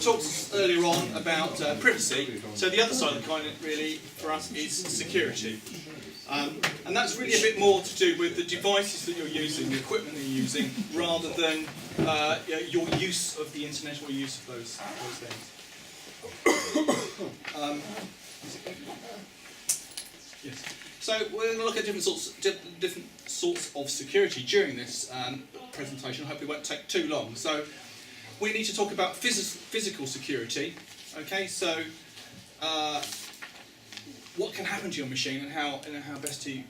talked earlier on about privacy, so the other side of the coin really for us is security. And that's really a bit more to do with the devices that you're using, the equipment that you're using, rather than your use of the internet or use of those things. Yes. So we're going to look at different sorts of security during this presentation. I hope it won't take too long. So we need to talk about physical security. Okay, so what can happen to your machine and how best to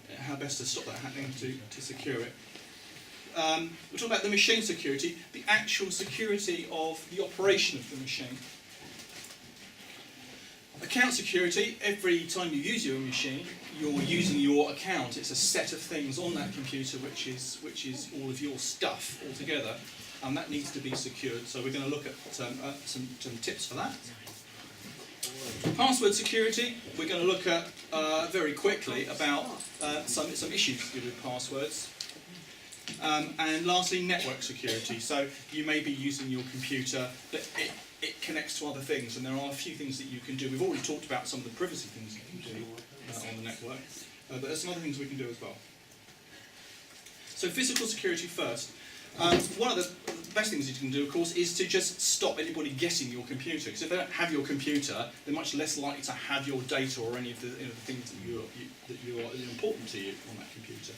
stop that happening to secure it. We'll talk about the machine security, the actual security of the operation of the machine. Account security, every time you use your machine, you're using your account. It's a set of things on that computer which is all of your stuff all together, and that needs to be secured. So we're going to look at some tips for that. Password security, we're going to look at very quickly about some issues to do with passwords. And lastly, network security. So you may be using your computer, but it connects to other things, and there are a few things that you can do. We've already talked about some of the privacy things you can do on the network, but there's some other things we can do as well. So physical security first. One of the best things you can do, of course, is to just stop anybody getting your computer. Because if they don't have your computer, they're much less likely to have your data or any of the things that are important to you on that computer.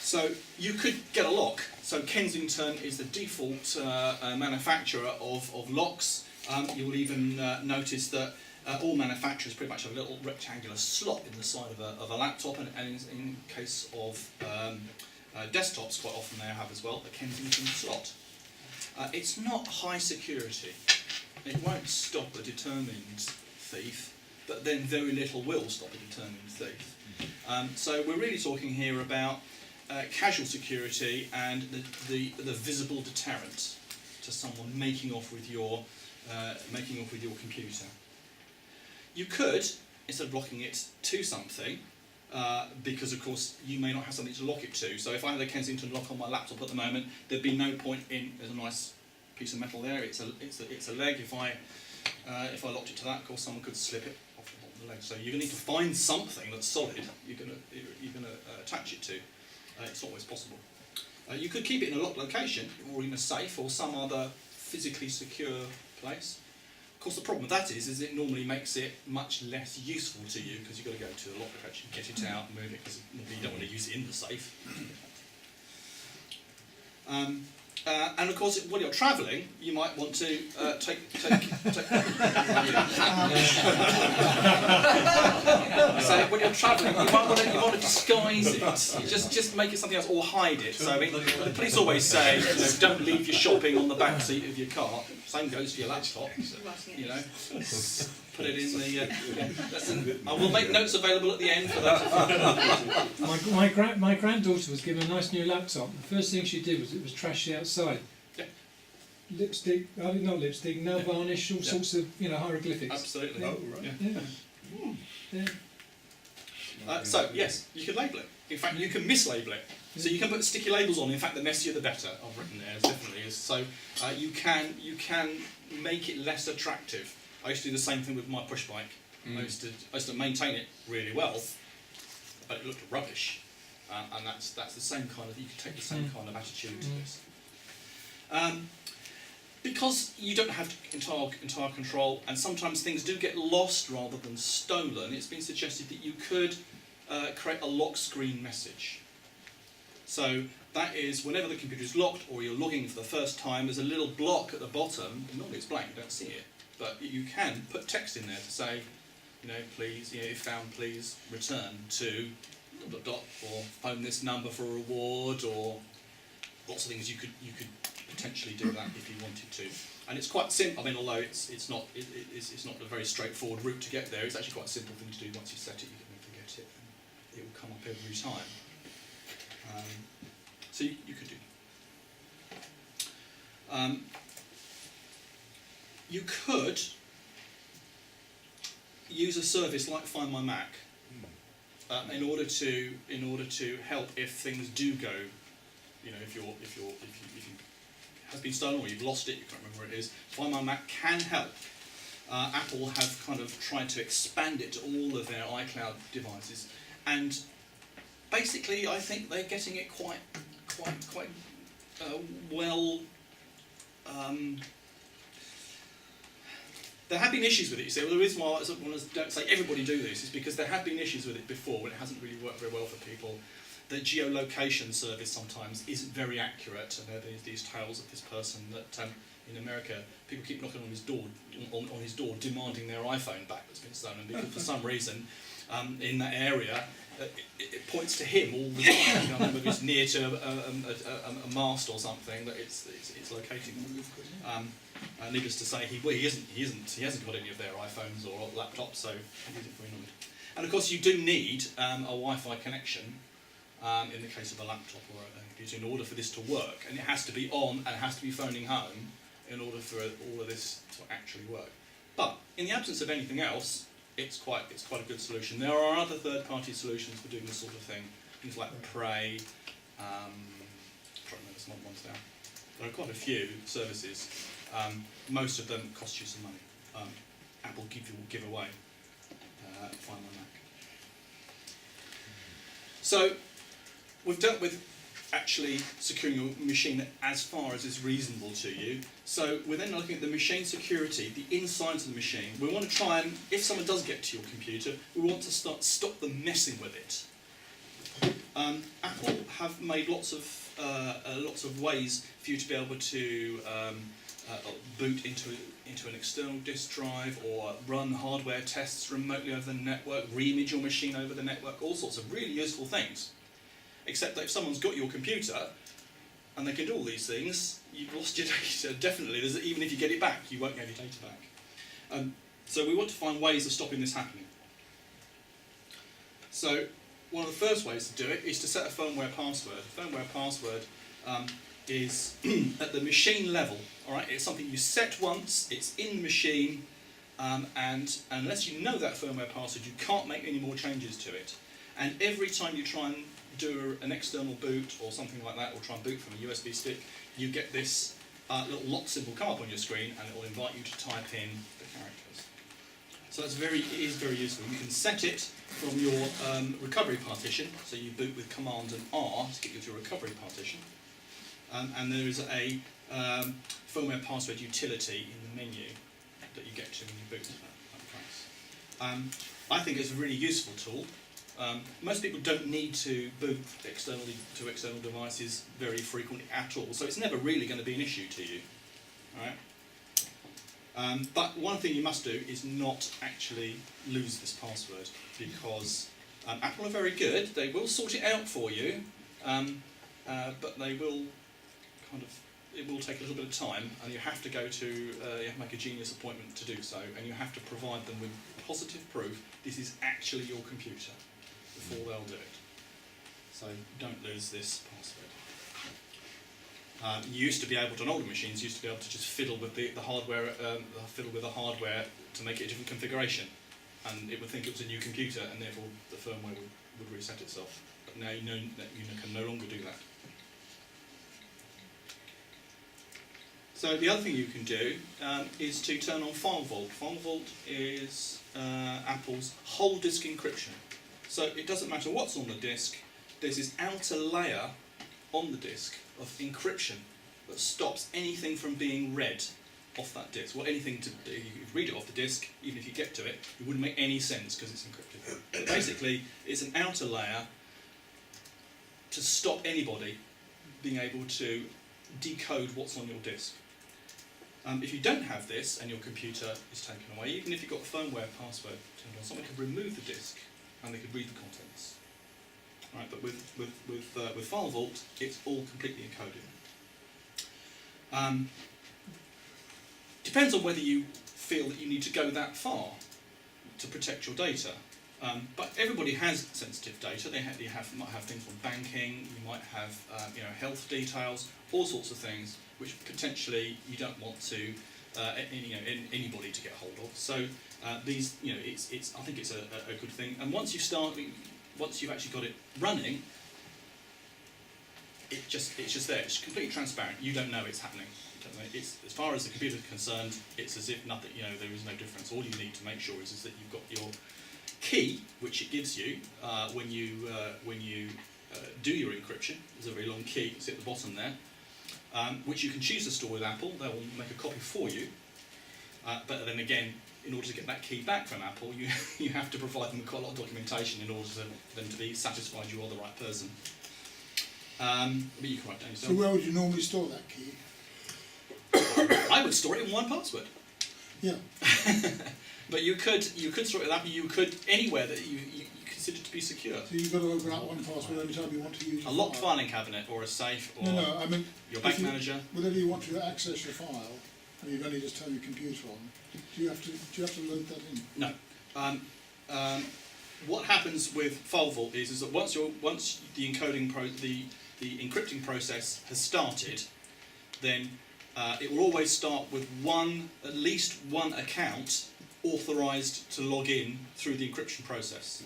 So you could get a lock. So Kensington is the default manufacturer of locks. You will even notice that all manufacturers pretty much have a little rectangular slot in the side of a laptop, and in case of desktops, quite often they have as well a Kensington slot. It's not high security. It won't stop a determined thief, but then very little will stop a determined thief. So we're really talking here about casual security and the visible deterrent to someone making off with your computer. You could, instead of locking it to something, because of course you may not have something to lock it to. So if I had a Kensington lock on my laptop at the moment, there'd be no point in. There's a nice piece of metal there. It's a leg. If I locked it to that, of course someone could slip it off the bottom of the leg. So you're going to need to find something that's solid. You're going to attach it to. It's not always possible. You could keep it in a locked location, or in a safe, or some other physically secure place. Of course, the problem with that is it normally makes it much less useful to you, because you've got to go to a locked location, get it out, move it, because you don't want to use it in the safe. And of course, when you're travelling, you might want to take so when you're travelling, you want to disguise it. Just make it something else, or hide it. So I mean, the police always say, don't leave your shopping on the back seat of your car. Same goes for your laptop. Put it in the. I will make notes available at the end for that. My granddaughter was given a nice new laptop. The first thing she did was it was trashy outside. Yeah. Lipstick, not lipstick, nail varnish, all sorts of hieroglyphics. Absolutely. Yeah. Oh, right. Yeah. Yeah. So yes, you can label it. In fact, you can mislabel it. So you can put sticky labels on. In fact, the messier the better. I've written there, it definitely is. So you can make it less attractive. I used to do the same thing with my push bike. I used to maintain it really well, but it looked rubbish. And that's the same kind of. You can take the same kind of attitude to this. Because you don't have entire control, and sometimes things do get lost rather than stolen. It's been suggested that you could create a lock screen message. So that is, whenever the computer is locked or you're logging for the first time, there's a little block at the bottom. Normally it's blank, you don't see it, but you can put text in there to say, please, if found, please return to ... or phone this number for a reward, or lots of things. You could potentially do that if you wanted to. And it's quite simple. I mean, although it's not a very straightforward route to get there. It's actually quite a simple thing to do. Once you set it, you can forget it, and it will come up every time. So you could do. You could use a service like Find My Mac in order to help if things do go. If you has been stolen or you've lost it, you can't remember where it is, Find My Mac can help. Apple have kind of tried to expand it to all of their iCloud devices, and basically I think they're getting it quite well. There have been issues with it, you see. Well, the reason why I don't say everybody do this is because there have been issues with it before when it hasn't really worked very well for people. The geolocation service sometimes isn't very accurate, and there are these tales of this person that in America people keep knocking on his door, demanding their iPhone back that's been stolen, because for some reason in that area it points to him all the time. You know, I remember it's near to a mast or something that it's locating. Needless to say, he hasn't got any of their iPhones or laptops, so he's very annoyed. And of course, you do need a Wi-Fi connection in the case of a laptop or a computer in order for this to work, and it has to be on and it has to be phoning home in order for all of this to actually work. But in the absence of anything else, it's quite a good solution. There are other third-party solutions for doing this sort of thing, things like Pray. I'm trying to remember some other ones now. There are quite a few services. Most of them cost you some money. Apple will give away Find My Mac. So we've dealt with actually securing your machine as far as is reasonable to you. So we're then looking at the machine security, the insides of the machine. We want to try and, if someone does get to your computer, we want to stop them messing with it. Apple have made lots of ways for you to be able to boot into an external disk drive, or run hardware tests remotely over the network, re-image your machine over the network, all sorts of really useful things. Except that if someone's got your computer and they can do all these things, you've lost your data. Definitely, even if you get it back, you won't get your data back. So we want to find ways of stopping this happening. So one of the first ways to do it is to set a firmware password. A firmware password is at the machine level. All right, it's something you set once, it's in the machine, and unless you know that firmware password, you can't make any more changes to it. And every time you try and do an external boot or something like that, or try and boot from a USB stick, you get this little lock symbol come up on your screen, and it will invite you to type in the characters. So it is very useful. You can set it from your recovery partition, so you boot with Command and R to get you to your recovery partition. And there is a firmware password utility in the menu that you get to when you boot that place. I think it's a really useful tool. Most people don't need to boot externally to external devices very frequently at all, so it's never really going to be an issue to you. All right? But one thing you must do is not actually lose this password, because Apple are very good. They will sort it out for you, but they will it will take a little bit of time, and you have to you have to make a Genius appointment to do so, and you have to provide them with positive proof this is actually your computer before they'll do it. So don't lose this password. You used to be able to, on older machines, used to be able to just fiddle with the hardware, to make it a different configuration, and it would think it was a new computer, and therefore the firmware would reset itself. But now you know that you can no longer do that. So the other thing you can do is to turn on FileVault. FileVault is Apple's whole disk encryption. So it doesn't matter what's on the disk, there's this outer layer on the disk of encryption that stops anything from being read off that disk. Well, anything you read it off the disk, even if you get to it, it wouldn't make any sense because it's encrypted. But basically, it's an outer layer to stop anybody being able to decode what's on your disk. If you don't have this and your computer is taken away, even if you've got the firmware password turned on, someone could remove the disk and they could read the contents. Right, but with FileVault, it's all completely encoded. Depends on whether you feel that you need to go that far to protect your data. But everybody has sensitive data. They might have things from banking. You might have health details, all sorts of things which potentially you don't want to anybody to get hold of. So these, I think it's a good thing. And once you've actually got it running, it's just there. It's completely transparent. You don't know it's happening. You don't know. It's, as far as the computer is concerned, it's as if nothing. You know, there is no difference. All you need to make sure is that you've got your key, which it gives you when you do your encryption. There's a very long key. It's at the bottom there, which you can choose to store with Apple. They will make a copy for you. But then again, in order to get that key back from Apple, you have to provide them with quite a lot of documentation in order for them to be satisfied you are the right person. But you can write down yourself. So where would you normally store that key? I would store it in one password. Yeah. But you could store it with Apple. You could anywhere that you consider to be secure. So you've got to open up one password every time you want to use A your locked file. filing cabinet or a safe or No, I mean your bank if you- manager. Whenever you want to access your file, and you've only just turned your computer on, do you have to load that in? No. What happens with FileVault is that once the encrypting process has started, then it will always start with at least one account authorised to log in through the encryption process.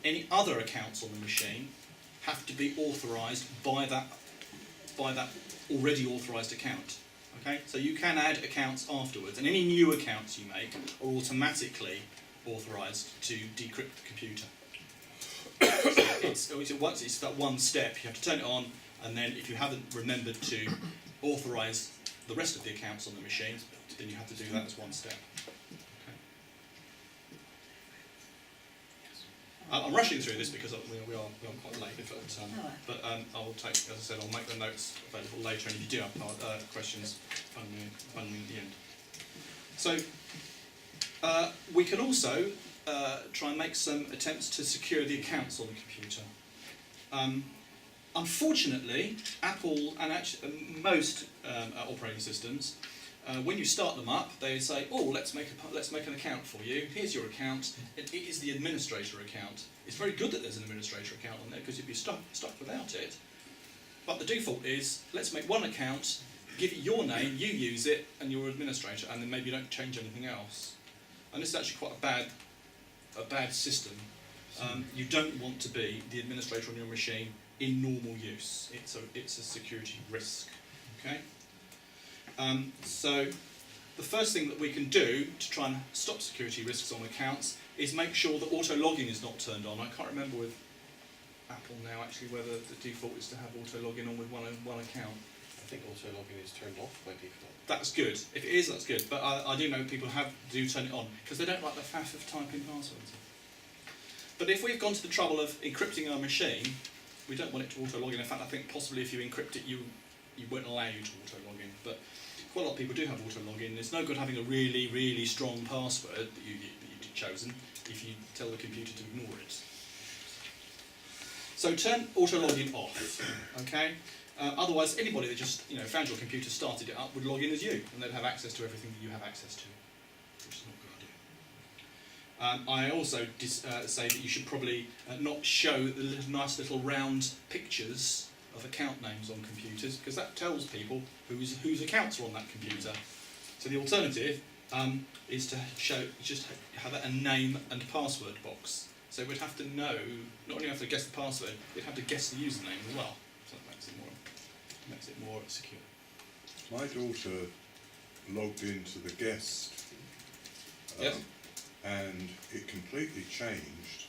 Any other accounts on the machine have to be authorised by that already authorised account. Okay, so you can add accounts afterwards, and any new accounts you make are automatically authorised to decrypt the computer. Once it's that one step, you have to turn it on, and then if you haven't remembered to authorise the rest of the accounts on the machine, then you have to do that as one step. Okay. I'm rushing through this because we are quite late, but I will take, as I said, I'll make the notes available later, and if you do have questions, phone me at the end. So we can also try and make some attempts to secure the accounts on the computer. Unfortunately, Apple and actually most operating systems, when you start them up, they say, "Oh, let's make an account for you. Here's your account. It is the administrator account." It's very good that there's an administrator account on there because you'd be stuck without it. But the default is, let's make one account, give it your name, you use it, and you're administrator, and then maybe you don't change anything else. And this is actually quite a bad system. You don't want to be the administrator on your machine in normal use. It's a security risk. Okay. So the first thing that we can do to try and stop security risks on accounts is make sure that auto login is not turned on. I can't remember with Apple now actually whether the default is to have auto login on with one account. I think auto login is turned off by default. That's good. If it is, that's good. But I do know people do turn it on because they don't like the faff of typing passwords. But if we've gone to the trouble of encrypting our machine, we don't want it to auto login. In fact, I think possibly if you encrypt it, you won't allow you to auto login. But quite a lot of people do have auto login. It's no good having a really, really strong password that you've chosen if you tell the computer to ignore it. So turn auto login off. Okay. Otherwise, anybody that just found your computer, started it up, would log in as you, and they'd have access to everything that you have access to, which is not a good idea. I also say that you should probably not show the nice little round pictures of account names on computers, because that tells people whose accounts are on that computer. So the alternative is to just have a name and password box. So we'd have to know, not only have to guess the password, we'd have to guess the username as well. So that makes it more secure. My daughter logged into the guest, Yes. and it completely changed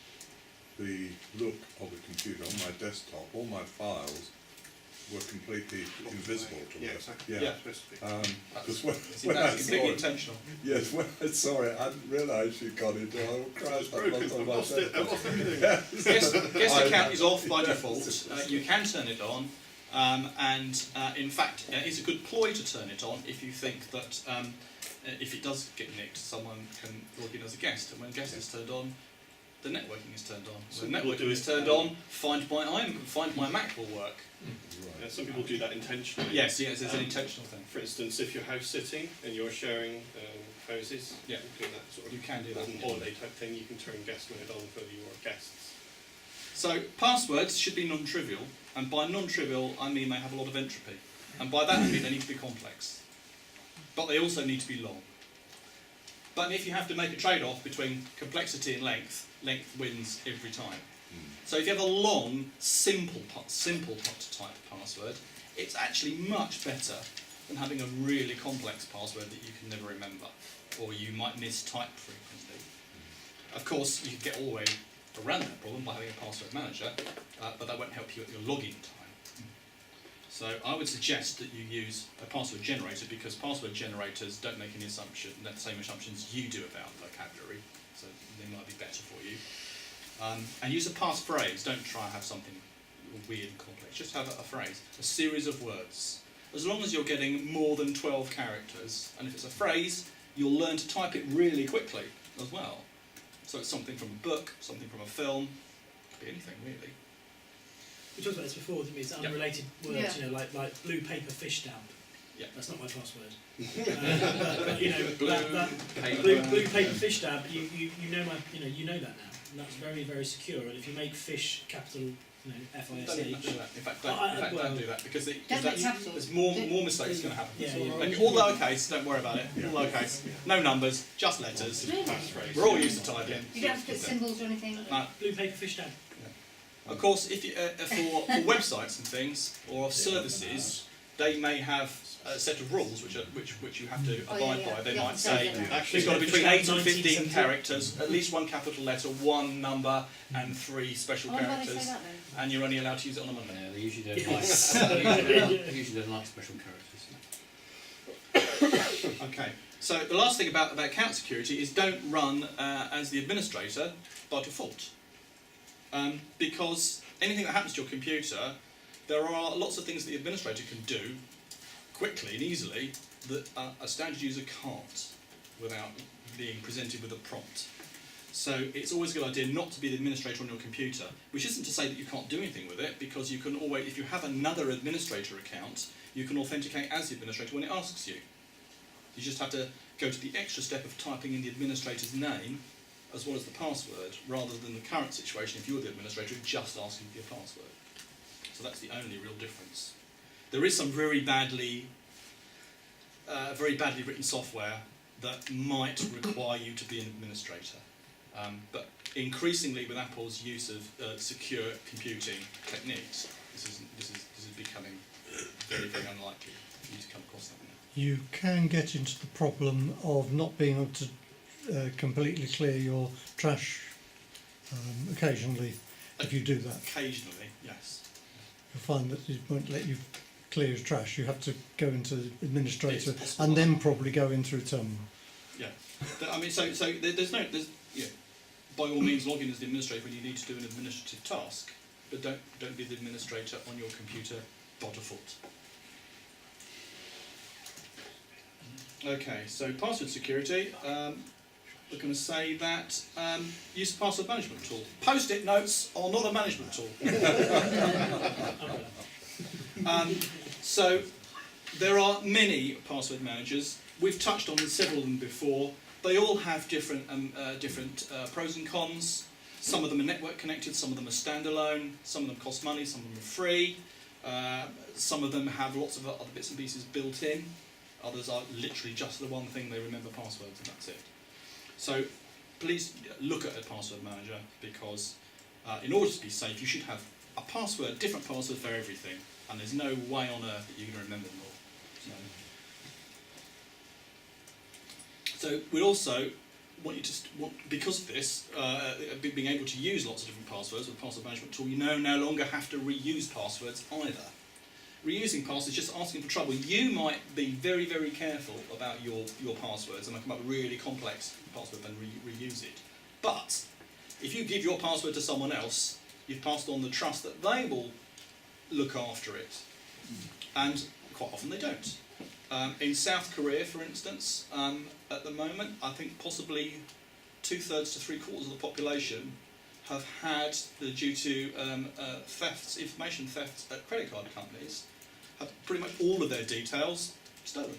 the look of the computer on my desktop. All my files were completely invisible to her. Exactly. Yeah. Because when I That's saw completely it, intentional. yes, when I saw it, I didn't realise she'd got into it. Oh Christ, I've lost all my Lost it. desktop. Lost everything. Guest account is off by default. You can turn it on, and in fact, it's a good ploy to turn it on if you think that if it does get nicked, someone can log in as a guest, and when guest is turned on, the networking is turned on. When networking is turned on, Find My Mac will work. Yeah, some people do that intentionally. Yes, it's an intentional thing. For instance, if you're house sitting and you're sharing houses, Yeah. you can do that sort of You can do that. holiday type thing. You can turn guest mode on for your guests. So passwords should be non-trivial, and by non-trivial I mean they have a lot of entropy, and by that I mean they need to be complex, but they also need to be long. But if you have to make a trade-off between complexity and length, length wins every time. So if you have a long, simple type password, it's actually much better than having a really complex password that you can never remember, or you might mistype frequently. Of course, you can get all the way around that problem by having a password manager, but that won't help you at your login time. So I would suggest that you use a password generator, because password generators don't make any the same assumptions you do about vocabulary, so they might be better for you. And use a passphrase. Don't try and have something weird and complex. Just have a phrase, a series of words. As long as you're getting more than 12 characters, and if it's a phrase, you'll learn to type it really quickly as well. So it's something from a book, something from a film, could be anything really. We talked about this before, didn't we? It's unrelated words, you know, like blue paper fish stamp. Yeah. That's not my password. But you know, Blue blue paper fish stamp. You know that now, and that's very, very secure. And if you make fish capital, you know, Don't FISH. do that. In fact, don't do that, because Don't there's more mistakes going to happen. Yeah. And all lowercase, don't worry about it. All lowercase, no numbers, just letters. We're all used to typing. You don't have to put symbols or anything. No. Blue paper fish stamp. Of course, if you, for websites and things or services, they may have a set of rules which you have to abide by. They might say it's got to be between 8 and 15 characters, at least one capital letter, one number, and 3 special Why do they characters, say that then? and you're only allowed to use it on a Monday. Yeah, they usually don't like special characters. Okay, so the last thing about account security is don't run as the administrator by default. Because anything that happens to your computer, there are lots of things that the administrator can do quickly and easily that a standard user can't without being presented with a prompt. So it's always a good idea not to be the administrator on your computer, which isn't to say that you can't do anything with it, because you can always, if you have another administrator account, you can authenticate as the administrator when it asks you. You just have to go to the extra step of typing in the administrator's name as well as the password, rather than the current situation if you're the administrator just asking for your password. So that's the only real difference. There is some very badly written software that might require you to be an administrator, but increasingly with Apple's use of secure computing techniques, this is becoming very, very unlikely for you to come across that now. You can get into the problem of not being able to completely clear your trash occasionally if you do that. Occasionally, yes. You'll find that it won't let you clear your trash. You have to go into administrator It's possible. and then probably go in through terminal. Yeah. I mean, so there's by all means log in as the administrator when you need to do an administrative task, but don't be the administrator on your computer by default. Okay, so password security. We're going to say that use the password management tool. Post-it notes are not a management tool. So there are many password managers. We've touched on several of them before. They all have different pros and cons. Some of them are network connected, some of them are standalone, some of them cost money, some of them are free. Some of them have lots of other bits and pieces built in. Others are literally just the one thing they remember passwords and that's it. So please look at a password manager, because in order to be safe you should have a password, different password for everything, and there's no way on earth that you're going to remember them all. So we also want you to, because of this, being able to use lots of different passwords with a password management tool, you no longer have to reuse passwords either. Reusing passwords is just asking for trouble. You might be very, very careful about your passwords and come up with really complex passwords and reuse it. But if you give your password to someone else, you've passed on the trust that they will look after it. And quite often they don't. In South Korea, for instance, at the moment, I think possibly 2/3 to 3/4 of the population have had, due to thefts, information thefts at credit card companies, have pretty much all of their details stolen.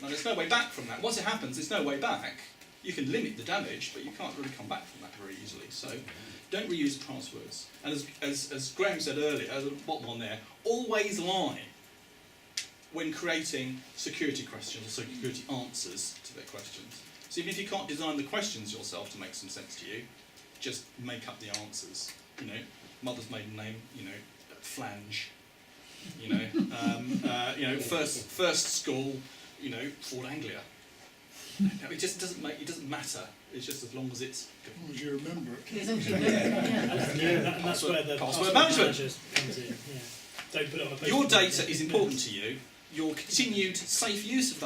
Now there's no way back from that. Once it happens, there's no way back. You can limit the damage, but you can't really come back from that very easily. So don't reuse passwords. And as Graham said earlier, the bottom one there, always lie when creating security questions or security answers to their questions. So even if you can't design the questions yourself to make some sense to you, just make up the answers. You know, mother's maiden name, you know, flange. You know, first school, you know, Ford Anglia. No, it just doesn't matter. It's just as long as it's As long as you remember it. As long as you remember, yeah. And that's where the password management comes in. Yeah. Don't put it on a post-it your note, data yeah. is important to you. Your continued safe use of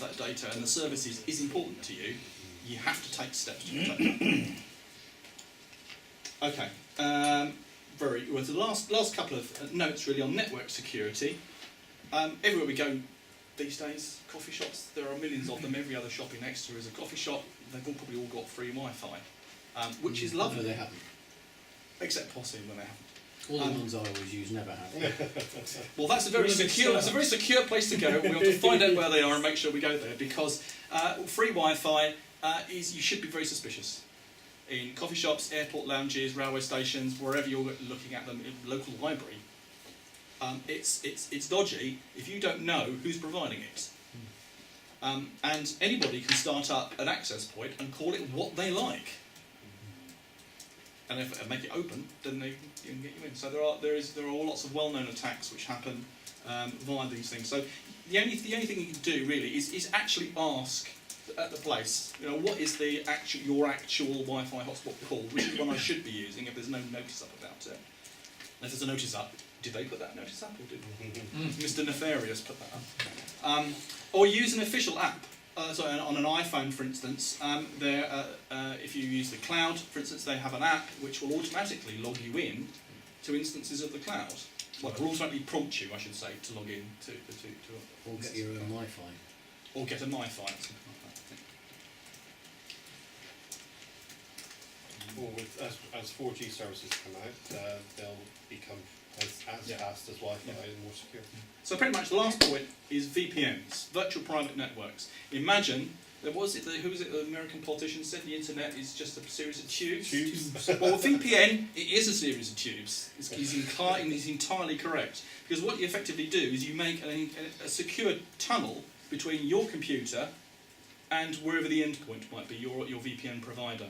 that data and the services is important to you. You have to take steps to protect that. Okay. The last couple of notes really on network security. Everywhere we go these days, coffee shops, there are millions of them. Every other shop in Exeter is a coffee shop. They've probably all got free Wi-Fi, which is lovely. No, they haven't. Except possibly when they haven't. All the ones I always use never have. Well, that's a very secure place to go. We have to find out where they are and make sure we go there, because free Wi-Fi you should be very suspicious. In coffee shops, airport lounges, railway stations, wherever you're looking at them, in local library, it's dodgy if you don't know who's providing it. And anybody can start up an access point and call it what they like. And if make it open, then they can get you in. So there are lots of well-known attacks which happen via these things. So the only thing you can do really is actually ask at the place, you know, what is your actual Wi-Fi hotspot called? Which is one I should be using if there's no notice up about it. And if there's a notice up, did they put that notice up, or did Mr. Nefarious put that up? Or use an official app. So on an iPhone, for instance, if you use the cloud, for instance, they have an app which will automatically log you in to instances of the cloud. Well, it will automatically prompt you, I should say, to log in to Or get your own Wi-Fi. or get a MiFi, or something like that. I think. Well, as 4G services come out, they'll become as fast as Wi-Fi and more secure. So pretty much the last point is VPNs, virtual private networks. Imagine, who was it, the American politician said the internet is just a series of tubes? Well, VPN, it is a series of tubes. He's entirely correct. Because what you effectively do is you make a secure tunnel between your computer and wherever the endpoint might be, your VPN provider.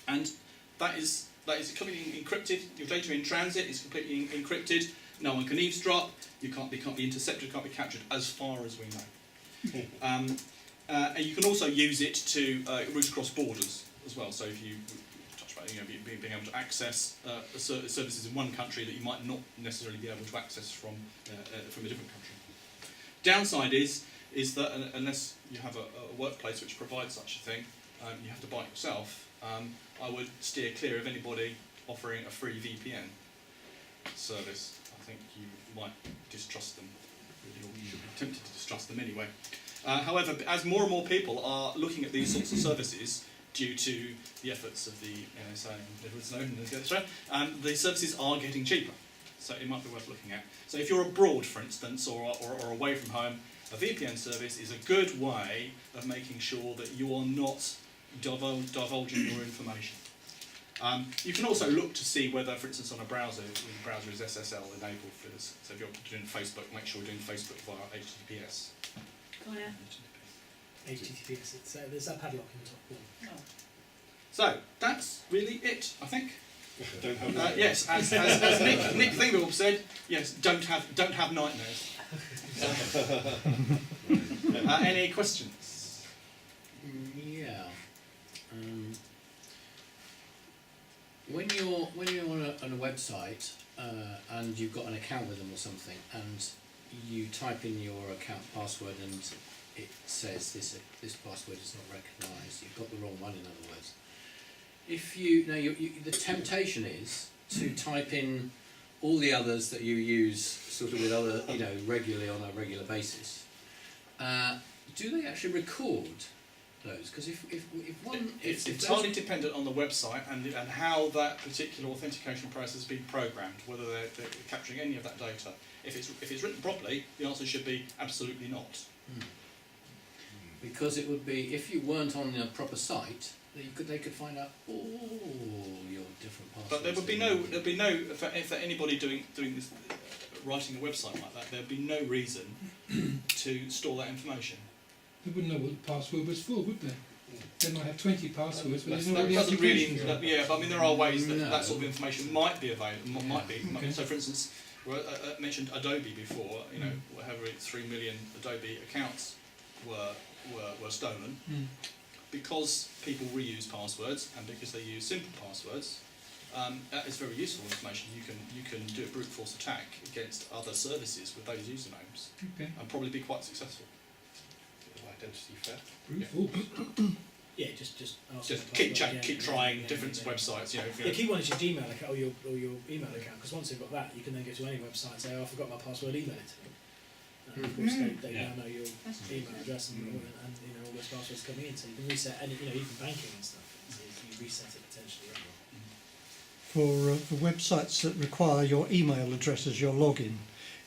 And that is completely encrypted. Your data in transit is completely encrypted. No one can eavesdrop. You can't be intercepted. Can't be captured, as far as we know. And you can also use it to route across borders as well. So if you touch about being able to access services in one country that you might not necessarily be able to access from a different country. Downside is that unless you have a workplace which provides such a thing, you have to buy it yourself. I would steer clear of anybody offering a free VPN service. I think you might distrust them, or you should be tempted to distrust them anyway. However, as more and more people are looking at these sorts of services, due to the efforts of the NSA and Edward Snowden, etc., the services are getting cheaper. So it might be worth looking at. So if you're abroad, for instance, or away from home, a VPN service is a good way of making sure that you are not divulging your information. You can also look to see whether, for instance, on a browser, the browser is SSL enabled for this. So if you're doing Facebook, make sure you're doing Facebook via HTTPS. Oh, yeah. HTTPS. There's that padlock in the top corner. So that's really it, I think. Don't have that. Yes, as Nick Thingwell said, yes, don't have nightmares. Any questions? Yeah. When you're on a website and you've got an account with them or something, and you type in your account password and it says this password is not recognised, you've got the wrong one, in other words. If the temptation is to type in all the others that you use sort of with other, regularly on a regular basis. Do they actually record those? Because if it's entirely dependent on the website and how that particular authentication process has been programmed, whether they're capturing any of that data. If it's written properly, the answer should be absolutely not. Because it would be, if you weren't on a proper site, they could find out all your different passwords. But there'd be no for anybody doing this, writing a website like that, there'd be no reason to store that information. They wouldn't know what the password was for, would they? They might have 20 passwords, but they know what That the doesn't really, application is. yeah, but I mean there are ways that No. that sort of information might be available, might be. Okay. So for instance, I mentioned Adobe before, you know, whatever it's 3 million Adobe accounts were stolen because people reuse passwords and because they use simple passwords. That is very useful information. You can do a brute force attack against other services with those usernames Okay. and probably be quite successful. Identity theft. Brute force. Yeah, just ask Just for the keep password again, keep yeah, trying yeah, different yeah. websites. You know, if The key one is your Gmail account or your email account, because once you've got that, you can then go to any website and say, "Oh, I forgot my password." Email it to them. And of course, they Yeah. now know your email address and you know all those passwords coming in, so you can reset any, you know, even banking and stuff. So you reset it potentially. For websites that require your email address as your login,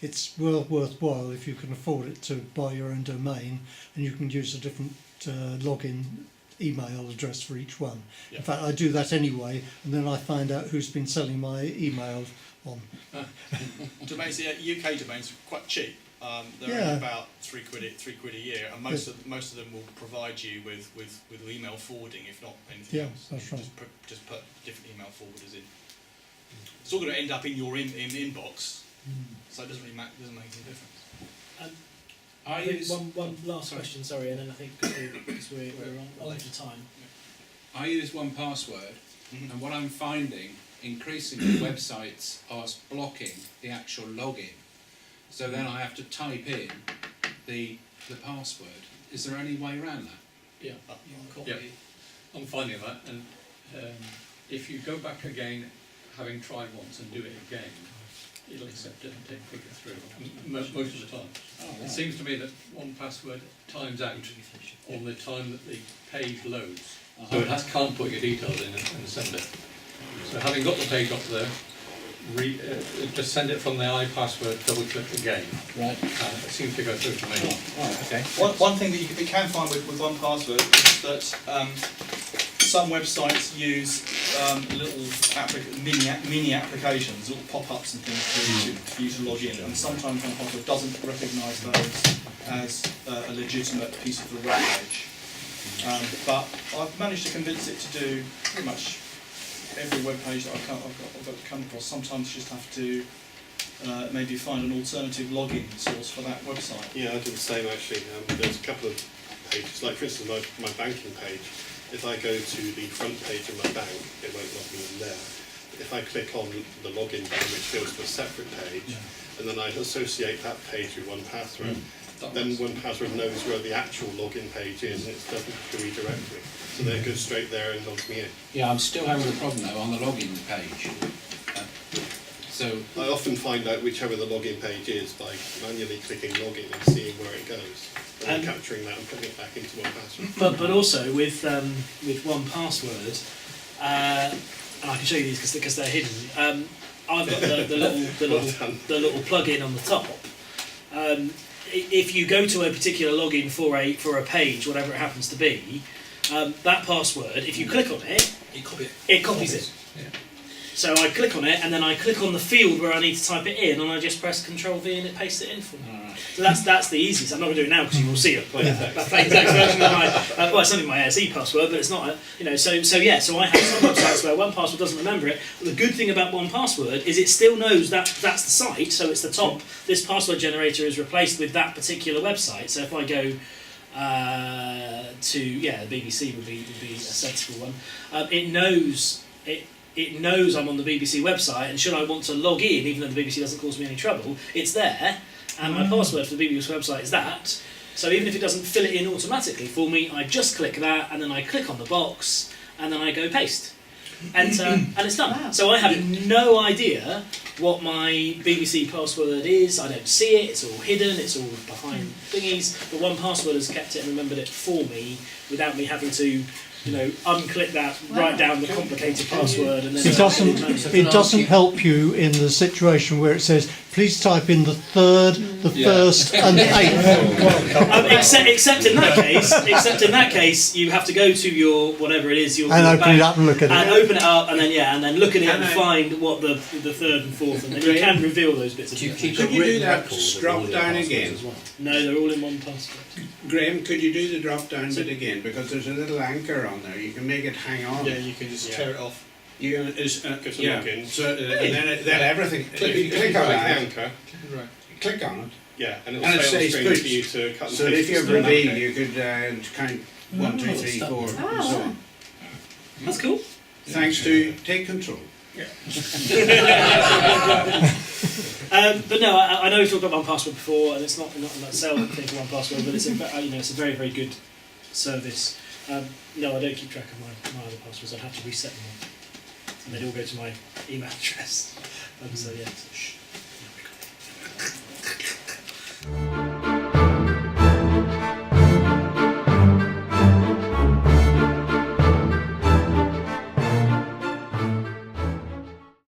it's worthwhile if you can afford it to buy your own domain, and you can use a different login email address for each one. Yeah. In fact, I do that anyway, and then I find out who's been selling my emails on. domains, yeah, UK domains are quite cheap. They're Yeah. only about three quid a year, and most of them will provide you with email forwarding, if not anything Yeah, else. that's right. Just put different email forwarders in. It's all going to end up in your inbox, so it doesn't really doesn't make any difference. I think one last question, sorry, and then I think because we're on to time. I use 1Password, Mhm. and what I'm finding, increasingly websites are blocking the actual login. So then I have to type in the password. Is there any way around that? Yeah, I'm finding that, and if you go back again, having tried once and do it again, it'll accept it and click it through, most of the time. Oh, It seems to me that 1Password times out on the time that the page loads. So it can't put your details in and send it. So having got the page up there, just send it from the iPassword, double click again. Right. It seems to go through to me. Right. Okay. One thing that you can find with 1Password is that some websites use little mini applications, little pop-ups and things for you to log in, and sometimes 1Password doesn't recognise those as a legitimate piece of the web page. But I've managed to convince it to do pretty much every web page that I've come across. Sometimes you just have to maybe find an alternative login source for that website. Yeah, I do the same actually. There's a couple of pages, like for instance my banking page. If I go to the front page of my bank, it won't log me in there. If I click on the login button, which goes to a separate page, and then I associate that page with 1Password, then 1Password knows where the actual login page is, and it doesn't redirect me. So then it goes straight there and logs me in. Yeah, I'm still having a problem though on the login page. So I often find out whichever the login page is by manually clicking login and seeing where it goes, and then capturing that and putting it back into 1Password. But also with 1Password, and I can show you these because they're hidden. I've got the little plug-in on the top. If you go to a particular login for a page, whatever it happens to be, that password, if you click on it, it copies it. Yeah. So I click on it, and then I click on the field where I need to type it in, and I just press Control V, and it pastes it in for me. alright. So that's the easiest. I'm not going to do it now because you will see a plain text version of my. Well, it's only my ASE password, but it's not. So I have some websites where 1Password doesn't remember it. But the good thing about 1Password is it still knows that that's the site, so it's the top. This password generator is replaced with that particular website. So if I go to the BBC would be a sensible one. It knows it knows I'm on the BBC website, and should I want to log in, even though the BBC doesn't cause me any trouble, it's there, and my password for the BBC website is that. So even if it doesn't fill it in automatically for me, I just click that, and then I click on the box, and then I go paste, enter, and it's done. Wow. So I have no idea what my BBC password is. I don't see it. It's all hidden. It's all behind thingies. But 1Password has kept it and remembered it for me without me having to unclick that, write down the complicated password, and then It doesn't help you in the situation where it says, please type in the third, the first, and the eighth. Except in that case, you have to go to your whatever it is, your And your open bank, it up and look at and it. open it up, and then look at it and Can I- find what the third and fourth, and then you can reveal those bits of Do you information. keep a Could you do written that record of drop all your down passwords again? as well? No, they're all in one password. Graham, could you do the drop down bit again? Because there's a little anchor on there. You can make it hang on. Yeah, you can just tear it off. You can, Go to yeah. login. So then everything. If you click on the that, anchor, Right. click on it. yeah, and it And will it say on says screen push. for you to cut and So paste if you're the stuff. reveal, Okay. you could count 1, 2, 3, 4, and so on. That's cool. Thanks to Take Control. But no, I know we talked about 1Password before, and it's not a sell thing for 1Password, but it's a very, very good service. No, I don't keep track of my other passwords. I'd have to reset them all, and they'd all go to my email address. So yeah. So, shh.